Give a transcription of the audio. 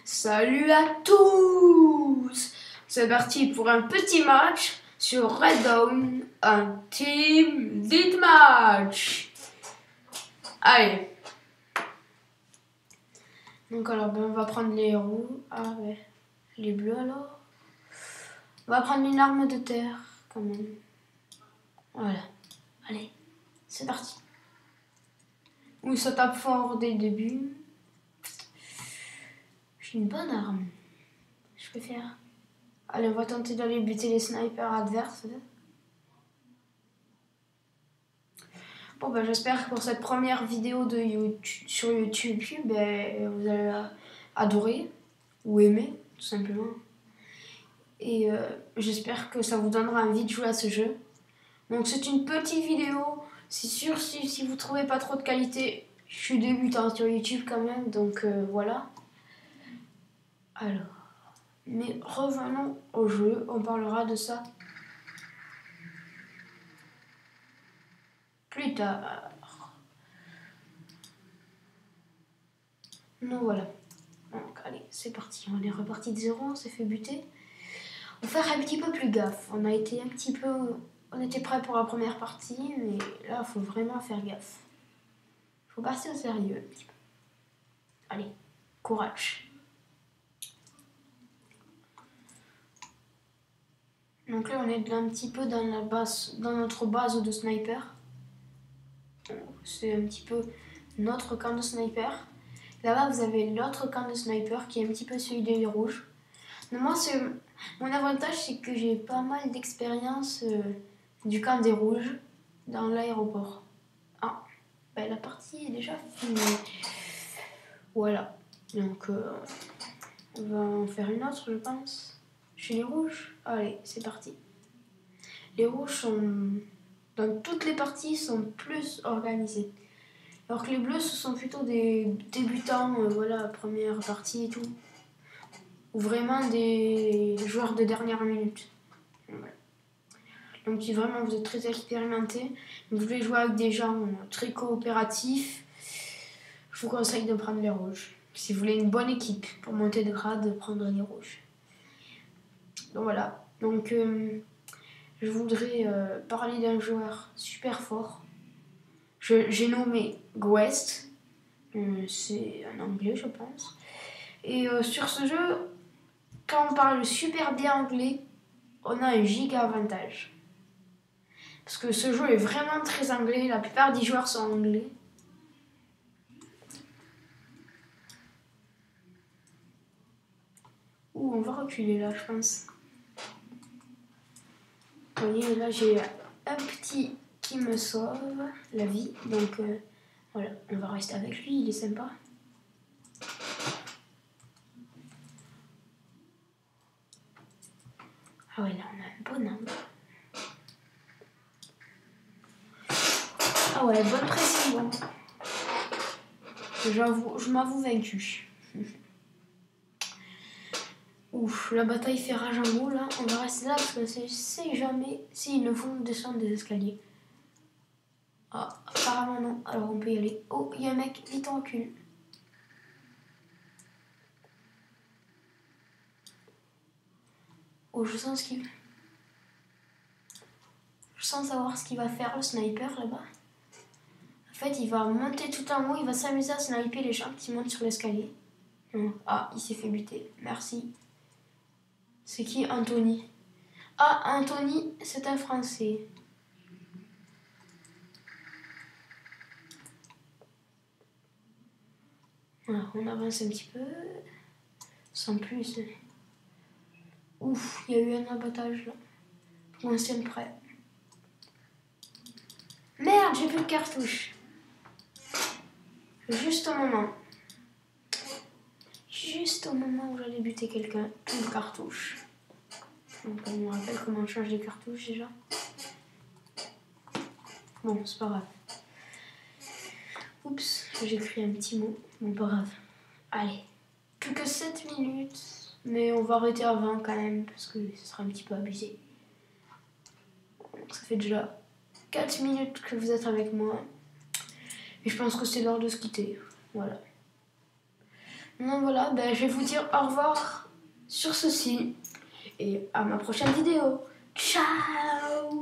Salut à tous! C'est parti pour un petit match sur Red Dawn, un Team Deathmatch. Allez. Donc alors, on va prendre les rouges. Ah ouais, les bleus alors. On va prendre une arme de terre quand même. Voilà. Allez, c'est parti. Oui, ça tape fort dès le début. J'ai une bonne arme. Je peux faire. Allez, on va tenter d'aller buter les snipers adverses. Bon, ben, j'espère que pour cette première vidéo de YouTube, sur YouTube, ben, vous allez adorer ou aimer, tout simplement. Et j'espère que ça vous donnera envie de jouer à ce jeu. Donc, c'est une petite vidéo. C'est sûr, si vous trouvez pas trop de qualité, je suis débutant sur YouTube quand même, donc voilà. Alors, mais revenons au jeu, on parlera de ça plus tard. Donc voilà. Donc allez, c'est parti. On est reparti de zéro, on s'est fait buter. On va faire un petit peu plus gaffe. On a été un petit peu... On était prêt pour la première partie, mais là, il faut vraiment faire gaffe. Il faut passer au sérieux un petit peu. Allez, courage. Donc là, on est un petit peu dans la base, dans notre base de sniper. C'est un petit peu notre camp de sniper. Là-bas, vous avez l'autre camp de sniper qui est un petit peu celui des rouges. Mais moi, mon avantage, c'est que j'ai pas mal d'expérience du camp des rouges dans l'aéroport. Ah, ben, la partie est déjà finie. Voilà. Donc, on va en faire une autre, je pense. Chez les rouges. Allez, c'est parti. Les rouges sont... Dans toutes les parties, sont plus organisés. Alors que les bleus, ce sont plutôt des débutants, voilà, première partie et tout. Ou vraiment des joueurs de dernière minute. Ouais. Donc si vraiment vous êtes très expérimenté, vous voulez jouer avec des gens très coopératifs, je vous conseille de prendre les rouges. Si vous voulez une bonne équipe pour monter de grade, prendre les rouges. Donc voilà. Donc je voudrais parler d'un joueur super fort. J'ai nommé Gwest. C'est un anglais, je pense. Et sur ce jeu, quand on parle super bien anglais, on a un giga avantage. Parce que ce jeu est vraiment très anglais, la plupart des joueurs sont anglais. Ouh, on va reculer là, je pense. Vous voyez, là j'ai un petit qui me sauve la vie. Donc voilà, on va rester avec lui, il est sympa. Ah ouais, là on a un bon angle. Ah ouais, bonne précision. Je m'avoue vaincu. Ouf, la bataille fait rage en haut là. On va rester là parce que c'est jamais s'ils ne font descendre des escaliers. Ah, apparemment non. Alors on peut y aller. Oh, il y a un mec, vite en recul. Oh, je sens savoir ce qu'il va faire le sniper là-bas. En fait, il va monter tout en haut, il va s'amuser à sniper les gens qui montent sur l'escalier. Ah, il s'est fait buter. Merci. C'est qui Anthony? Ah, Anthony, c'est un Français. Voilà, on avance un petit peu. Sans plus. Ouf, il y a eu un abattage là. Pour l'instant prêt. Merde, j'ai plus de cartouche. Juste au moment. Juste au moment où j'allais buter quelqu'un, une cartouche. Donc on me rappelle comment on change les cartouches déjà. Bon, c'est pas grave. Oups, j'ai écrit un petit mot. Bon, pas grave. Allez, plus que 7 minutes. Mais on va arrêter à 20 quand même, parce que ce sera un petit peu abusé. Ça fait déjà 4 minutes que vous êtes avec moi. Et je pense que c'est l'heure de se quitter. Voilà. Donc voilà, ben, je vais vous dire au revoir sur ceci et à ma prochaine vidéo. Ciao!